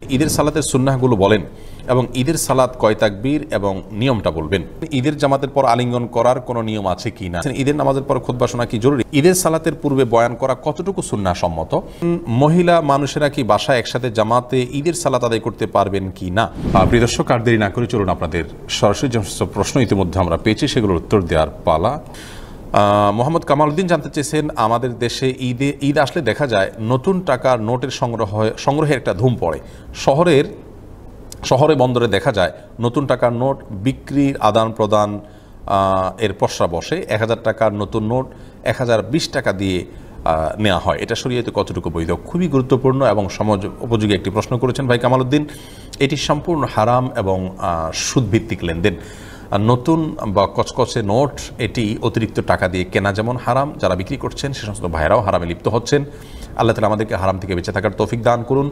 ঈদের সালাতের সুন্নাহগুলো বলেন এবং ঈদের সালাত কয় তাকবীর এবং নিয়মটা বলবেন। ঈদের জামাতের পর আলিঙ্গন করার কোনো নিয়ম আছে কি না, ঈদের নামাজের পর খুতবা শোনা কি জরুরি, ঈদের সালাতের পূর্বে বয়ান করা কতটুকু সুন্নাহ সম্মত, মহিলা মানুষেরা কি বাসায় একসাথে জামাতে ঈদের সালাত আদায় করতে পারবেন কি না। প্রিয় দর্শক, আর দেরি না করে চলুন আপনাদের সরাসরি যে প্রশ্ন ইতিমধ্যে আমরা পেয়েছি সেগুলোর উত্তর দেওয়ার পালা। মোহাম্মদ কামাল উদ্দিন জানতে চেয়েছেন, আমাদের দেশে ঈদ আসলে দেখা যায় নতুন টাকার নোটের সংগ্রহের একটা ধুম পড়ে। শহরে বন্দরে দেখা যায় নতুন টাকার নোট বিক্রির আদান প্রদান এর পসরা বসে। 1000 টাকার নতুন নোট 1020 টাকা দিয়ে নেওয়া হয়। এটা শরীয়তে কতটুকু বৈধ? খুবই গুরুত্বপূর্ণ এবং সমাজ উপযোগী একটি প্রশ্ন করেছেন ভাই কামাল উদ্দিন। এটি সম্পূর্ণ হারাম এবং সুদভিত্তিক লেনদেন। নতুন বা কচকচে নোট এটি অতিরিক্ত টাকা দিয়ে কেনা যেমন হারাম, যারা বিক্রি করছেন সে সমস্ত ভাইরাও হারামে লিপ্ত হচ্ছেন। আল্লাহ তাআলা আমাদেরকে হারাম থেকে বেঁচে থাকার তৌফিক দান করুন।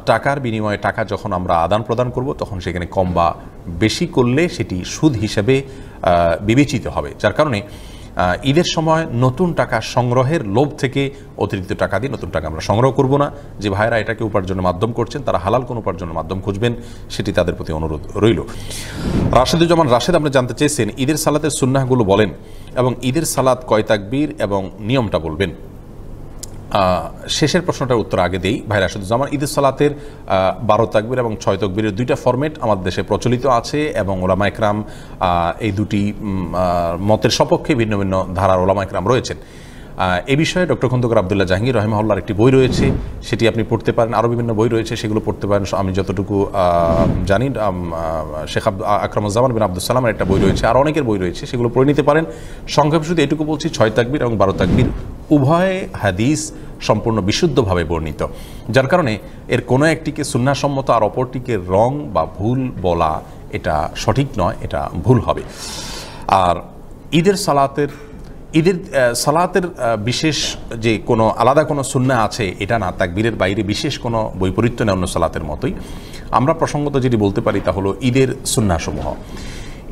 টাকার বিনিময়ে টাকা যখন আমরা আদান প্রদান করব তখন সেখানে কম বা বেশি করলে সেটি সুদ হিসেবে বিবেচিত হবে। যার কারণে ঈদের সময় নতুন টাকা সংগ্রহের লোভ থেকে অতিরিক্ত টাকা দিয়ে নতুন টাকা আমরা সংগ্রহ করব না। যে ভাইরা এটাকে উপার্জনের মাধ্যম করছেন তারা হালাল কোন উপার্জনের মাধ্যম খুঁজবেন, সেটি তাদের প্রতি অনুরোধ রইল। রাশেদুজ্জামান রাশেদ আপনি জানতে চেয়েছেন, ঈদের সালাতের সুন্নাহগুলো বলেন এবং ঈদের সালাত কয় তাকবীর এবং নিয়মটা বলবেন। শেষের প্রশ্নটার উত্তর আগে দেই ভাই রাশেদুজ্জামান। ঈদের সালাতের 12 তাকবীর এবং 6 তাকবীরের দুইটা ফরম্যাট আমাদের দেশে প্রচলিত আছে এবং ওলামা ইকরাম এই দুটি মতের সপক্ষে ভিন্ন ভিন্ন ধারার ওলামা ইকরাম রয়েছেন। এ বিষয়ে ডক্টর খন্দকার আব্দুল্লাহ জাহাঙ্গীর রহিমাহুল্লাহর একটি বই রয়েছে, সেটি আপনি পড়তে পারেন। আরও বিভিন্ন বই রয়েছে, সেগুলো পড়তে পারেন। আমি যতটুকু জানি শেখ আকরামুজ্জামান বিন আব্দুল সালামের একটা বই রয়েছে, আর অনেকের বই রয়েছে, সেগুলো পড়ে নিতে পারেন। সংক্ষেপে শুধু এটুকু বলছি, 6 তাকবীর এবং 12 তাকবীর উভয় হাদিস সম্পূর্ণ বিশুদ্ধভাবে বর্ণিত, যার কারণে এর কোনো একটিকে সুন্নাহসম্মত আর অপরটিকে রং বা ভুল বলা এটা সঠিক নয়, এটা ভুল হবে। আর ঈদের সালাতের বিশেষ যে কোনো আলাদা কোনো সুন্নাহ আছে এটা না, তাকবীরের বাইরে বিশেষ কোনো বৈপরীত্য নেই অন্য সালাতের মতোই। আমরা প্রসঙ্গত যেটি বলতে পারি তা হলো ঈদের সুন্নাহসমূহ।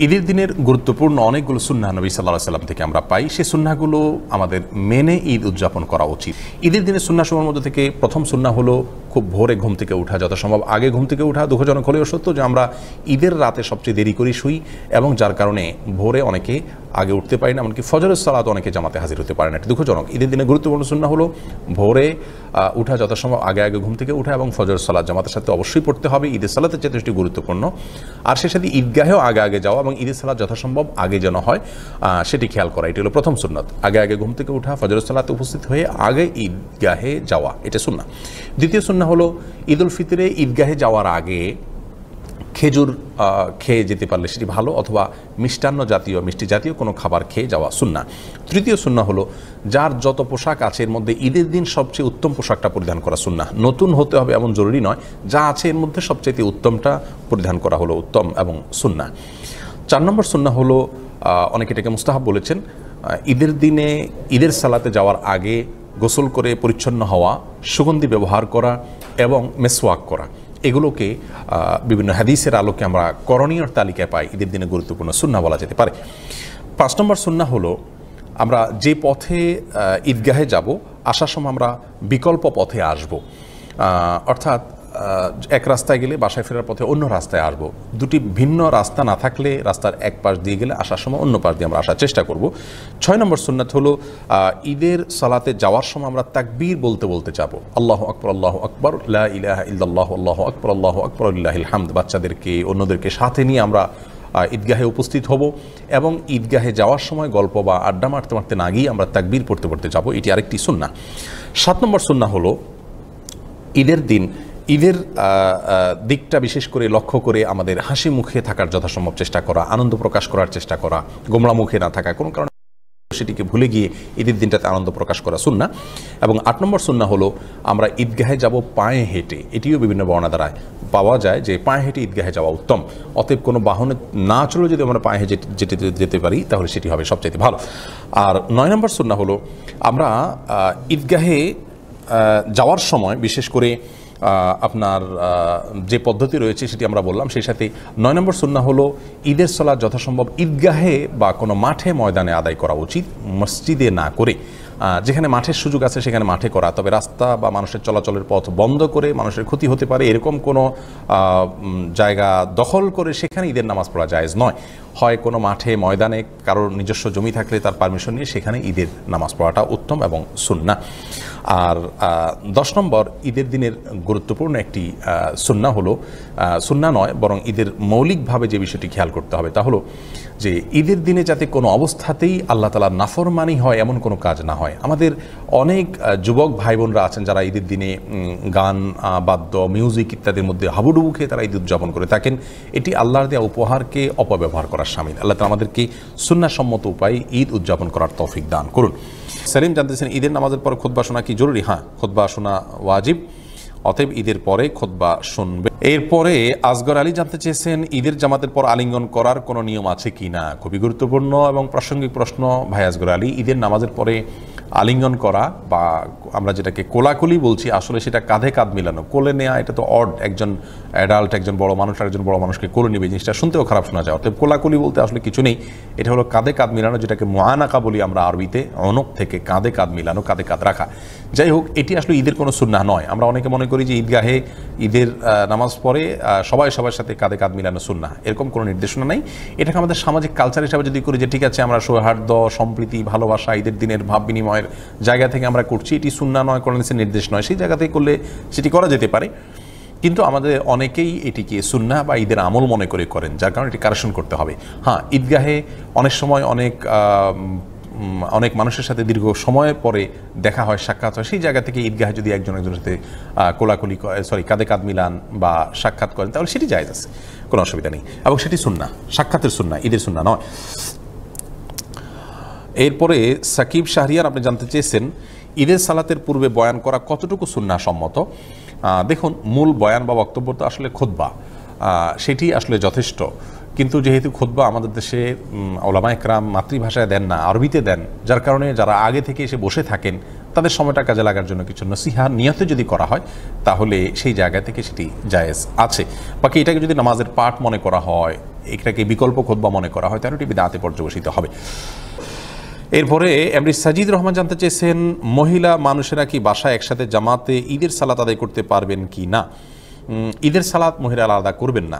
ঈদের দিনের গুরুত্বপূর্ণ অনেকগুলো সুন্নাহ নবী সাল্লাল্লাহু আলাইহি ওয়াসাল্লাম থেকে আমরা পাই। সেই সুন্নাহগুলো আমাদের মেনে ঈদ উদযাপন করা উচিত। ঈদের দিনের সুন্নাহসমূহের মধ্যে থেকে প্রথম সুন্নাহ হলো খুব ভোরে ঘুম থেকে ওঠা, যথাসম্ভব আগে ঘুম থেকে ওঠা। দুঃখজনক হলেও সত্য যে আমরা ঈদের রাতে সবচেয়ে দেরি করে শুই এবং যার কারণে ভোরে অনেকে আগে উঠতে পারি না, এমনকি ফজরের সালাত অনেকে জামাতে হাজির হতে পারে না। এটি দুঃখজনক। ঈদের দিনে গুরুত্বপূর্ণ সুন্নাহ হলো ভোরে উঠা, যথাসম্ভব আগে ঘুম থেকে ওঠা এবং ফজরের সালাত জামাতের সাথে অবশ্যই পড়তে হবে। ঈদের সালাতের চেয়ে এটি গুরুত্বপূর্ণ। আর সে সাথে ঈদগাহেও আগে যাওয়া এবং ঈদের সালাত যথাসম্ভব আগে যেন হয় সেটি খেয়াল করা, এটি হলো প্রথম সুন্নাত। আগে ঘুম থেকে ওঠা, ফজরের সালাতে উপস্থিত হয়ে আগে ঈদগাহে যাওয়া, এটা সুন্নাহ। দ্বিতীয় সুন্নাহ হলো ঈদুল ফিতরে ঈদগাহে যাওয়ার আগে খেজুর খেয়ে যেতে পারলে সেটি ভালো, অথবা মিষ্টি জাতীয় কোনো খাবার খেয়ে যাওয়া সুন্নাহ। তৃতীয় সুন্নাহ হলো যার যত পোশাক আছে এর মধ্যে ঈদের দিন সবচেয়ে উত্তম পোশাকটা পরিধান করা সুন্নাহ। নতুন হতে হবে এমন জরুরি নয়, যা আছে এর মধ্যে সবচেয়ে উত্তমটা পরিধান করা হলো উত্তম এবং সুন্নাহ। 4 নম্বর সুন্নাহ হলো, অনেকে এটাকে মুস্তাহাব বলেছেন, ঈদের দিনে ঈদের সালাতে যাওয়ার আগে গোসল করে পরিচ্ছন্ন হওয়া, সুগন্ধি ব্যবহার করা এবং মেসওয়াক করা। এগুলোকে বিভিন্ন হাদিসের আলোকে আমরা করণীয় তালিকায় পাই, ঈদের দিনে গুরুত্বপূর্ণ সুন্নাহ বলা যেতে পারে। 5 নম্বর সুন্নাহ হলো, আমরা যে পথে ঈদগাহে যাব আসার সময় আমরা বিকল্প পথে আসব। অর্থাৎ এক রাস্তায় গেলে বাসায় ফেরার পথে অন্য রাস্তায় আসবো। দুটি ভিন্ন রাস্তা না থাকলে রাস্তার এক পাশ দিয়ে গেলে আসার সময় অন্য পাশ দিয়ে আমরা আসার চেষ্টা করব। 6 নম্বর সুন্নাত হলো, ঈদের সালাতে যাওয়ার সময় আমরা তাকবীর বলতে বলতে যাব। আল্লাহু আকবার, লা ইলাহা ইল্লাল্লাহু, আল্লাহু আকবার লিল্লাহিল হামদ। বাচ্চাদেরকে অন্যদেরকে সাথে নিয়ে আমরা ঈদগাহে উপস্থিত হব এবং ঈদগাহে যাওয়ার সময় গল্প বা আড্ডা মারতে না গিয়ে আমরা তাকবীর পড়তে যাব, এটি আরেকটি সুন্নাহ। 7 নম্বর সুন্নাহ হলো, ঈদের দিকটা বিশেষ করে লক্ষ্য করে আমাদের হাসি মুখে থাকার যথাসম্ভব চেষ্টা করা, আনন্দ প্রকাশ করার চেষ্টা করা, গোমড়া মুখে না থাকা, কোনো কারণে সেটিকে ভুলে গিয়ে ঈদের দিনটাতে আনন্দ প্রকাশ করা সুন্নাহ। এবং 8 নম্বর সুন্নাহ হলো, আমরা ঈদগাহে যাব পায়ে হেঁটে। এটিও বিভিন্ন বর্ণনা দ্বারা পাওয়া যায় যে পায়ে হেঁটে ঈদগাহে যাওয়া উত্তম। অতএব কোনো বাহনে না চলে যদি আমরা পায়ে হেঁটে যেতে পারি তাহলে সেটি হবে সবচাইতে ভালো। আর 9 নম্বর সুন্নাহ হলো, আমরা ঈদগাহে যাওয়ার সময় বিশেষ করে আপনার যে পদ্ধতি রয়েছে সেটি আমরা বললাম। সেই সাথে 9 নম্বর সুন্নাহ হলো, ঈদের সালাত যথাসম্ভব ঈদগাহে বা কোনো মাঠে ময়দানে আদায় করা উচিত, মসজিদে না করে। যেখানে মাঠের সুযোগ আছে সেখানে মাঠে করা, তবে রাস্তা বা মানুষের চলাচলের পথ বন্ধ করে মানুষের ক্ষতি হতে পারে এরকম কোনো জায়গা দখল করে সেখানে ঈদের নামাজ পড়া জায়েজ নয়। হয় কোনো মাঠে ময়দানে কারোর নিজস্ব জমি থাকলে তার পারমিশন নিয়ে সেখানে ঈদের নামাজ পড়াটা উত্তম এবং সুন্নাহ। আর 10 নম্বর ঈদের দিনের গুরুত্বপূর্ণ একটি সুন্নাহ হলো, সুন্নাহ নয় বরং ঈদের মৌলিকভাবে যে বিষয়টি খেয়াল করতে হবে তা হলো যে ঈদের দিনে যাতে কোনো অবস্থাতেই আল্লাহ তাআলার নাফরমানি হয় এমন কোনো কাজ না হয়। আমাদের অনেক যুবক ভাই বোনরা আছেন যারা ঈদের দিনে গান বাদ্য মিউজিক ইত্যাদির মধ্যে হাবুডুবু খেয়ে তারা ঈদ উদযাপন করে থাকেন। এটি আল্লাহর দেওয়া উপহারকে অপব্যবহার করার শামিল। আল্লাহ তাআলা আমাদেরকে সুন্নাহসম্মত উপায়ে ঈদ উদযাপন করার তৌফিক দান করুন। সেলিম জানতেছেন ঈদের নামাজের পর খুতবা শোনা কি জরুরি? হ্যাঁ, খুতবা শোনা ওয়াজিব, অতএব ঈদের পরে খুতবা শুনবে। এরপরে আসগর আলী জানতে চেয়েছেন ঈদের জামাতের পর আলিঙ্গন করার কোনো নিয়ম আছে কি না। খুবই গুরুত্বপূর্ণ এবং প্রাসঙ্গিক প্রশ্ন ভাই আসগর আলী। ঈদের নামাজের পরে আলিঙ্গন করা বা আমরা যেটাকে কোলাকুলি বলছি, আসলে সেটা কাঁধে কাঁধ মিলানো। কোলে নেওয়া এটা তো অড, একজন অ্যাডাল্ট একজন বড় মানুষ একজন বড় মানুষকে কোলে নেবে, জিনিসটা শুনতেও খারাপ শোনা যায়। অতএব কোলাকুলি বলতে আসলে কিছু নেই, এটা হলো কাঁধে কাঁধ মিলানো, যেটাকে মুআনাকা বলি আমরা আরবিতে। অনক থেকে কাঁধে কাঁধ মিলানো, কাঁধে কাঁধ রাখা। যাই হোক, এটি আসলে ঈদের কোনো সুন্নাহ নয়। আমরা অনেকে মনে করি যে ঈদগাহে ঈদের নামাজ পড়ে সবাই সবার সাথে কাঁধে কাঁধ মিলানো সুন্নাহ, এরকম কোনো নির্দেশনা নেই। এটাকে আমাদের সামাজিক কালচার হিসাবে যদি করি যে ঠিক আছে আমরা সৌহার্দ্য সম্প্রীতি ভালোবাসা ঈদের দিনের ভাব বিনিময়ের জায়গা থেকে আমরা করছি, এটি সুন্নাহ নয়, কোরআনের নির্দেশ নয়, সেই জায়গা থেকে করলে সেটি করা যেতে পারে। কিন্তু আমাদের অনেকেই এটিকে সুন্নাহ বা ঈদের আমল মনে করে করেন, যার কারণে এটি কারেকশন করতে হবে। হ্যাঁ, ঈদগাহে অনেক সময় অনেক মানুষের সাথে দীর্ঘ সময় পরে দেখা হয়, সাক্ষাৎ হয়, সেই জায়গা থেকে ঈদগাহে যদি একজন একজনের সাথে কোলাকুলি কাঁধে কাঁধ মিলান বা সাক্ষাৎ করেন তাহলে সেটি জায়েজ আছে, কোনো অসুবিধা নেই এবং সেটি সুন্নাহ, সাক্ষাতের সুন্নাহ, ঈদের সুন্নাহ নয়। এরপরে সাকিব শাহরিয়ার আপনি জানতে চেয়েছেন ঈদের সালাতের পূর্বে বয়ান করা কতটুকু সুন্নাহ সম্মত। দেখুন, মূল বয়ান বা বক্তব্য তো আসলে খুতবা, সেটি আসলে যথেষ্ট। কিন্তু যেহেতু খুতবা আমাদের দেশে ওলামা একরাম মাতৃভাষায় দেন না, আরবিতে দেন, যার কারণে যারা আগে থেকে এসে বসে থাকেন তাদের সময়টা কাজে লাগার জন্য কিছু নসিহা নিয়তে যদি করা হয় তাহলে সেই জায়গা থেকে সেটি জায়েজ আছে। বাকি এটাকে যদি নামাজের পাঠ মনে করা হয়, এটাকে বিকল্প খুতবা মনে করা হয় তাহলে এটি বিদআতে পর্যবসিত হবে। এরপরে এমডি সাজিদ রহমান জানতে চেয়েছেন মহিলা মানুষেরা কি বাসায় একসাথে জামাতে ঈদের সালাত আদায় করতে পারবেন কি না। ঈদের সালাত মহিলারা আলাদা করবেন না।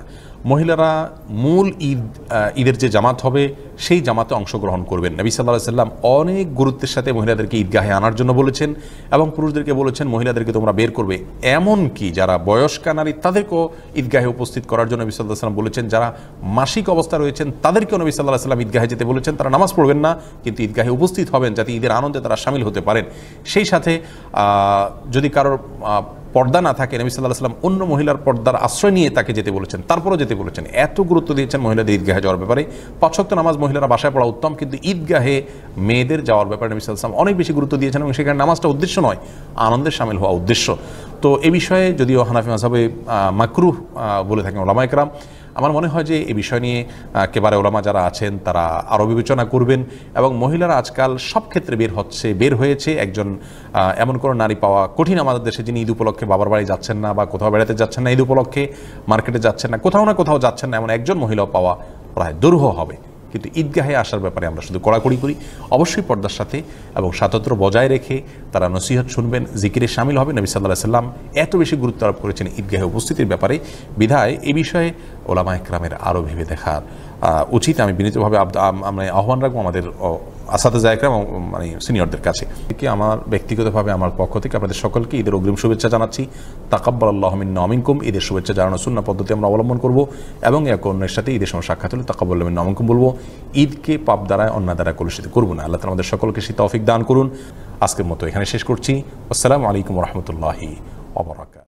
মহিলারা মূল ঈদের যে জামাত হবে সেই জামাতে অংশগ্রহণ করবেন। নবী সাল্লাল্লাহু আলাইহি ওয়াসাল্লাম অনেক গুরুত্বের সাথে মহিলাদেরকে ঈদগাহে আনার জন্য বলেছেন এবং পুরুষদেরকে বলেছেন মহিলাদেরকে তোমরা বের করবে। এমন কি যারা বয়স্কা নারী তাদেরকেও ঈদগাহে উপস্থিত করার জন্য নবী সাল্লাল্লাহু আলাইহি ওয়াসাল্লাম বলেছেন। যারা মাসিক অবস্থা রয়েছেন তাদেরকেও নবী সাল্লাল্লাহু আলাইহি ওয়াসাল্লাম ঈদগাহে যেতে বলেছেন। তারা নামাজ পড়বেন না কিন্তু ঈদগাহে উপস্থিত হবেন যাতে ঈদের আনন্দে তারা শামিল হতে পারেন। সেই সাথে যদি কারোর পর্দা না থাকে নবী সাল্লাল্লাহু আলাইহি ওয়াসাল্লাম অন্য মহিলার পর্দার আশ্রয় নিয়ে তাকে যেতে বলেছেন, তারপরও যেতে বলেছেন। এত গুরুত্ব দিয়েছেন মহিলাদের ঈদগাহে যাওয়ার ব্যাপারে। 5 ওয়াক্ত নামাজ মহিলারা বাসায় পড়া উত্তম, কিন্তু ঈদগাহে মেয়েদের যাওয়ার ব্যাপারে নবী সাল্লাল্লাহু আলাইহি ওয়াসাল্লাম অনেক বেশি গুরুত্ব দিয়েছেন এবং সেখানে নামাজটা উদ্দেশ্য নয়, আনন্দের শামিল হওয়া উদ্দেশ্য। তো এ বিষয়ে যদিও হানাফি মাযহাবে মাকরুহ বলে থাকেন ওলামা একরাম, আমার মনে হয় যে এই বিষয় নিয়ে একেবারে ওলামা যারা আছেন তারা আরও বিবেচনা করবেন। এবং মহিলারা আজকাল সব ক্ষেত্রে বের হয়েছে। একজন এমন কোনো নারী পাওয়া কঠিন আমাদের দেশে যিনি ঈদ উপলক্ষে বাবার বাড়ি যাচ্ছেন না বা কোথাও বেড়াতে যাচ্ছেন না, ঈদ উপলক্ষে মার্কেটে যাচ্ছেন না, কোথাও যাচ্ছেন না, এমন একজন মহিলাও পাওয়া প্রায় দুরূহ হবে। কিন্তু ঈদগাহে আসার ব্যাপারে আমরা শুধু কড়াকড়ি করি, অবশ্যই পর্দার সাথে এবং স্বাতন্ত্র্য বজায় রেখে তারা নসিহত শুনবেন, জিকিরে শামিল হবে। নবী সাল্লাল্লাহু আলাইহি ওয়াসাল্লাম এত বেশি গুরুত্ব আরোপ করেছেন ঈদগাহে উপস্থিতির ব্যাপারে, বিধায় এই বিষয়ে ওলামা একরামের আরও ভেবে দেখার উচিত। আমি বিনীতভাবে আমরা আহ্বান রাখবো আমাদের আসাতেজা একরাম মানে সিনিয়রদের কাছে। আমার ব্যক্তিগতভাবে আমার পক্ষ থেকে আপনাদের সকলকে ঈদের অগ্রিম শুভেচ্ছা জানাচ্ছি। তাকাব্বালাল্লাহু মিন্না ওয়া মিনকুম। ঈদের শুভেচ্ছা জানানোর সুন্নাহ পদ্ধতি আমরা অবলম্বন করব এবং এক অন্যের সাথে ঈদের সময় সাক্ষাৎ হলে তাকাব্বালাল্লাহু মিন্না ওয়া মিনকুম বলবো। ঈদকে পাপ দ্বারায় অন্যায় দ্বারা কলুষিত করব না। আল্লাহ তাআলা আমাদের সকলকে সেই তৌফিক দান করুন। আজকের মতো এখানে শেষ করছি। আসসালামু আলাইকুম ওয়া রাহমাতুল্লাহি ওয়া বারাকাতুহু।